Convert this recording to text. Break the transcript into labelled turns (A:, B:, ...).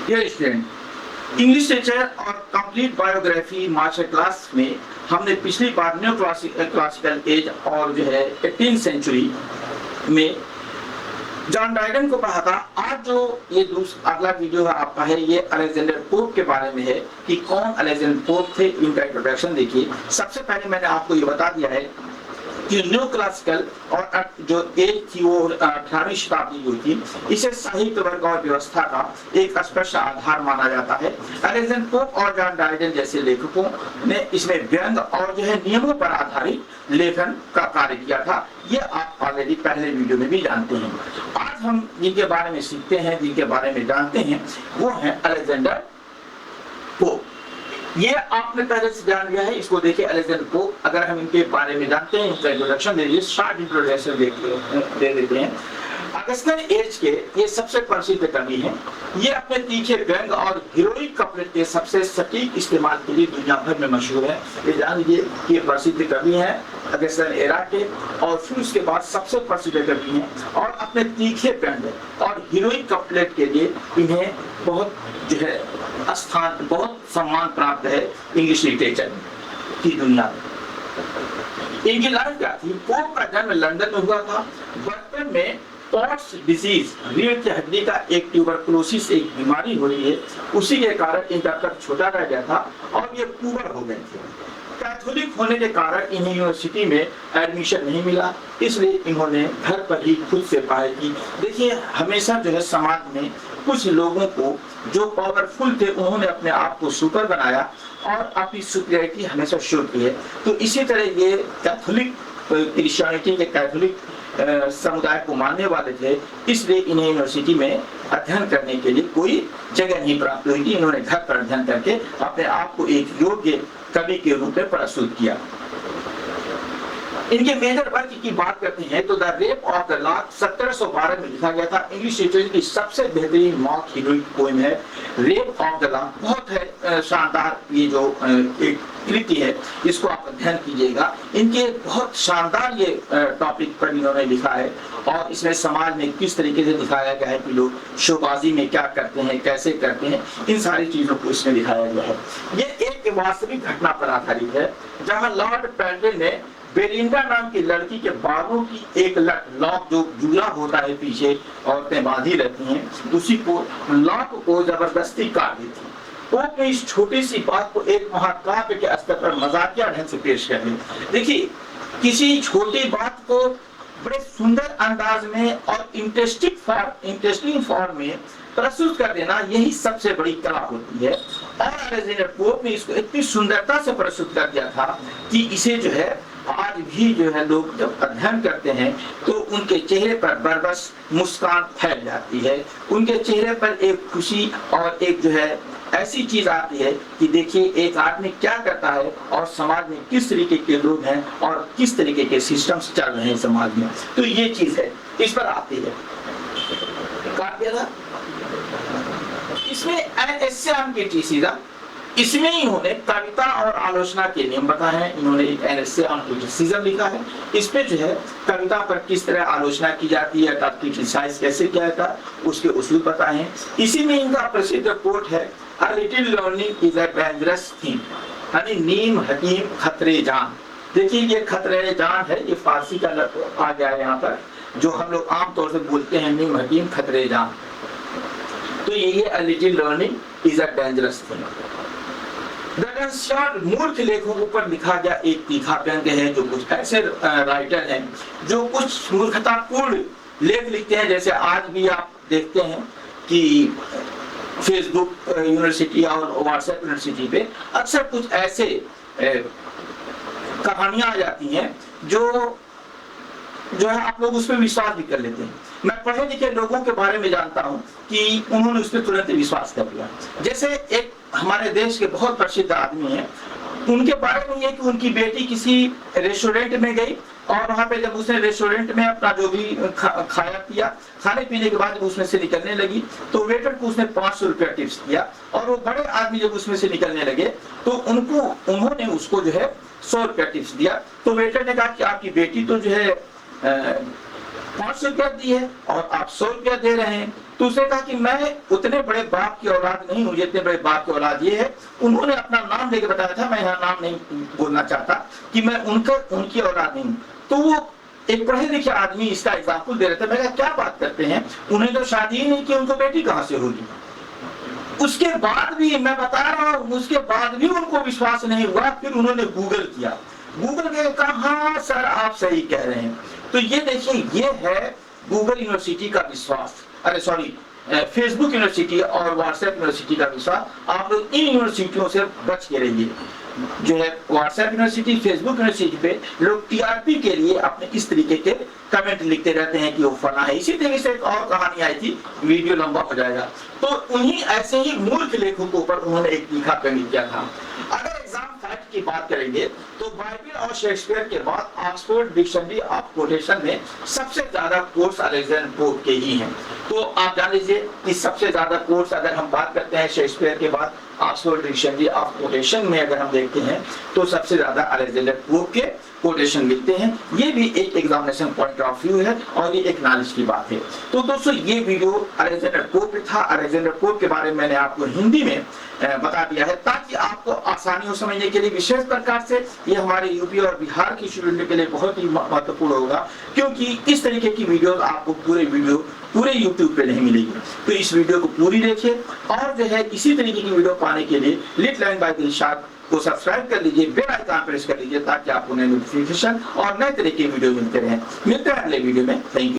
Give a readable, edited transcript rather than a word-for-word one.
A: Dear student, English teacher और complete biography master class में हमने पिछली बार न्यू क्लासिकल एज और जो है 18th सेंचुरी में जॉन ड्राइडन को पढ़ा था। आज जो ये अगला वीडियो है आपका है, ये अलेक्जेंडर पोप के बारे में है कि कौन अलेक्जेंडर पोप थे, इनका इंट्रोडक्शन देखिए। सबसे पहले मैंने आपको ये बता दिया है कि न्यू क्लासिकल और जो एज थी वो 18वीं शताब्दी हुई थी। इसे साहित्य वर्ग और व्यवस्था का एक स्पष्ट आधार माना जाता है। अलेक्जेंडर पोप और जॉन ड्राइडन जैसे लेखकों ने इसमें व्यंग और जो है नियमों पर आधारित लेखन का कार्य किया था। ये आप ऑलरेडी पहले वीडियो में भी जानते हैं। आज हम जिनके बारे में सीखते हैं, जिनके बारे में जानते हैं, वो है अलेक्जेंडर पोप। ये आपने पहले से जान लिया है, इसको देखिए अलेक्जेंडर पोप। अगर हम इनके बारे में जानते हैं, इनका इंट्रोडक्शन दे दीजिए, शॉर्ट इंट्रोडक्शन दे देते हैं। अगस्टिन एज के ये सबसे प्रसिद्ध कवि हैं। ये अपने तीखे व्यंग और हीरोइक कपलेट के सबसे सटीक इस्तेमाल के लिए दुनिया भर में मशहूर है। ये जान लीजिए कि ये प्रसिद्ध कवि हैं अगस्टिन एरा के, और फिर उसके बाद सबसे प्रसिद्ध कवि हैं। और अपने तीखे व्यंग और हीरोइक कपलेट के लिए इन्हें बहुत जो है स्थान, बहुत सम्मान प्राप्त है इंग्लिश लिटरेचर की दुनिया में। इनकी लाइफ क्या थी? पोप का जन्म लंदन में हुआ था। बचपन में पॉट्स डिजीज, रीढ़ की हड्डी का एक ट्यूबरकुलोसिस एक बीमारी हो रही है, उसी के कारण इनका कद छोटा रह गया था और ये पुअर हो गए थे। कैथोलिक होने के कारण इन्हें यूनिवर्सिटी में एडमिशन नहीं मिला, इसलिए इन्होंने घर पर ही खुद से पढ़ाई की। देखिए, हमेशा जो है समाज में कुछ लोगों को जो पावरफुल थे, उन्होंने अपने आप को सुपर बनाया और अपनी सुपीरियरिटी हमेशा शो की है। तो इसी तरह ये कैथोलिक क्रिश्चियनिटी के कैथोलिक समुदाय को मानने वाले थे, इसलिए इन्हें यूनिवर्सिटी में अध्ययन करने के लिए कोई जगह नहीं प्राप्त हुई थी। इन्होंने घर पर अध्ययन करके अपने आप को एक योग्य कवि के रूप में प्रस्तुत किया। इनके मेजर वर्क की बात करते हैं तो the rape of the lock 1712 में लिखा गया था। इंग्लिश लिटरेचर की सबसे बेहतरीन मॉक हीरोइक पोएम है रेप ऑफ द लॉक। बहुत है शानदार ये जो एक कृति है, इसको आप अध्ययन कीजिएगा। इनके बहुत शानदार ये टॉपिक पर इन्होंने लिखा है और इसमें समाज में किस तरीके से दिखाया गया है कि लोग शोबाजी में क्या करते हैं, कैसे करते हैं, इन सारी चीजों को इसमें दिखाया गया है। ये एक वास्तविक घटना पर आधारित है, जहाँ लॉर्ड पैल्टन ने बेलिंडा नाम की लड़की के बालों की एक लॉक जो जूला होता है, पीछे औरतें बांधी रहती हैं, उसी को लॉक को जबरदस्ती काट दी थी। पोप ने इस छोटी सी बात को एक महाकाव्य के स्तर पर मजाकिया ढंग से पेश कर दिया। देखिए, किसी छोटी बात को बड़े सुंदर अंदाज में और इंटरेस्टिंग फॉर्म में प्रस्तुत कर देना, यही सबसे बड़ी कला होती है। और अलेक्जेंडर पोप ने इसको इतनी सुंदरता से प्रस्तुत कर दिया था कि इसे जो है आज भी जो है लोग जब अध्ययन करते हैं तो उनके चेहरे पर बरबस मुस्कान फैल जाती है। उनके चेहरे पर एक खुशी और एक जो है ऐसी चीज आती है कि देखिए एक आदमी क्या करता है और समाज में किस तरीके के लोग हैं और किस तरीके के सिस्टम्स चल रहे हैं समाज में। तो ये चीज है, इस पर आती है। इसमें एन की टीसीजा, इसमें इन्होंने कविता और आलोचना के नियम बताए हैं। इन्होंने एक एनएसए ऑन क्रिटिसिज्म लिखा है। इसमें जो है कविता पर किस तरह आलोचना की जाती है, क्रिटिसाइज कैसे किया जाता है, उसके उसूल बताए हैं। इसी में इनका प्रसिद्ध कोट है, a little learning is a dangerous thing, यानी नीम हकीम खतरे जान। देखिए, ये खतरे जान है, ये फारसी का आ गया है यहाँ पर, जो हम लोग आमतौर से बोलते हैं नीम हकीम खतरे जान। तो ये a little learning is a dangerous thing. मूर्ख लेखकों पर लिखा गया एक तीखा व्यंग्य है, जो कुछ ऐसे राइटर हैं जो कुछ मूर्खतापूर्ण लेख लिखते हैं। जैसे आज भी आप देखते हैं कि फेसबुक यूनिवर्सिटी और व्हाट्सएप यूनिवर्सिटी पे अक्सर कुछ ऐसे कहानियां आ जाती हैं जो है आप लोग उस पर विश्वास भी कर लेते हैं। मैं पढ़े लिखे लोगों के बारे में जानता हूं कि उन्होंने उस पर तुरंत विश्वास कर लिया। जैसे एक हमारे देश के बहुत प्रसिद्ध आदमी हैं, उनके बारे में ये कि उनकी बेटी किसी रेस्टोरेंट में गई और वहां पे जब उसने रेस्टोरेंट में अपना जो भी खाया पिया, खाने पीने के बाद उसमें से निकलने लगी तो वेटर को उसने 500 रुपया टिप्स दिया। और वो बड़े आदमी जब उसमें से निकलने लगे तो उन्होंने उसको जो है 100 रुपया टिप्स दिया। तो वेटर ने कहा कि आपकी बेटी तो जो है 500 रुपया दी है और आप 100 रुपया दे रहे हैं। तो उसने कहा कि मैं उतने बड़े बाप की औलाद नहीं हूँ, जितने बड़े बाप की औलाद ये है। उन्होंने अपना नाम लेके बताया था, मैं यहाँ नाम नहीं बोलना चाहता, कि मैं उनकी औलाद नहीं हूँ। तो वो एक पढ़े लिखे आदमी इसका एग्जाम्पल दे रहे थे। मैं कहा क्या बात करते हैं, उन्हें तो शादी ही नहीं की, उनको बेटी कहाँ से होगी। उसके बाद भी मैं बता रहा हूँ, उसके बाद भी उनको विश्वास नहीं हुआ। फिर उन्होंने गूगल किया, गूगल के कहा हाँ सर आप सही कह रहे हैं। तो ये देखिए, ये है गूगल यूनिवर्सिटी का विश्वास, अरे सॉरी फेसबुक यूनिवर्सिटी और व्हाट्सएप यूनिवर्सिटी का विश्वास। आप लोग इन यूनिवर्सिटियों से बच के रहिए। जो है व्हाट्सएप यूनिवर्सिटी, फेसबुक यूनिवर्सिटी पे लोग टीआरपी के लिए अपने इस तरीके के कमेंट लिखते रहते हैं कि वो फला है। इसी तरीके से एक और कहानी आई थी, वीडियो लंबा हो जाएगा। तो उन्हीं ऐसे ही मूर्ख लेखों के ऊपर उन्होंने एक तीखा कमेंट किया था। अगर एग्जाम फैक्ट की बात करेंगे तो बाइबिल और शेक्सपियर के बाद ऑक्सफोर्ड डिक्शनरी ऑफ कोटेशन में सबसे ज्यादा कोर्स अलेक्जेंडर पोप के ही हैं। तो आप जान लीजिए कि सबसे ज्यादा कोर्स अगर हम बात करते हैं शेक्सपियर के बाद ऑक्सफोर्ड डिक्शनरी ऑफ कोटेशन में अगर हम देखते हैं तो सबसे ज्यादा अलेक्जेंडर पोप के कोटेशन मिलते हैं। ये भी एक एग्जामिनेशन पॉइंट ऑफ व्यू है और ये एक नॉलेज की बात है। तो दोस्तों ये वीडियो अलेक्जेंडर पोप पे था। अलेक्जेंडर पोप के बारे में मैंने आपको हिंदी में बता दिया है ताकि आपको आसानी हो समझने के लिए। विशेष प्रकार से ये हमारे यूपी और बिहार की स्टूडेंट के लिए बहुत ही महत्वपूर्ण होगा, क्योंकि इस तरीके की वीडियो आपको पूरे यूट्यूब पे नहीं मिलेगी। तो इस वीडियो को पूरी देखिए और जो है इसी तरीके की वीडियो पाने के लिए लिट लर्न बाय दिलशाद को सब्सक्राइब कर लीजिए, बेल आइकन प्रेस कर लीजिए ताकि आपको नए नोटिफिकेशन और नए तरह के वीडियो मिलते रहें। मिलते हैं अगले वीडियो में। Thank you.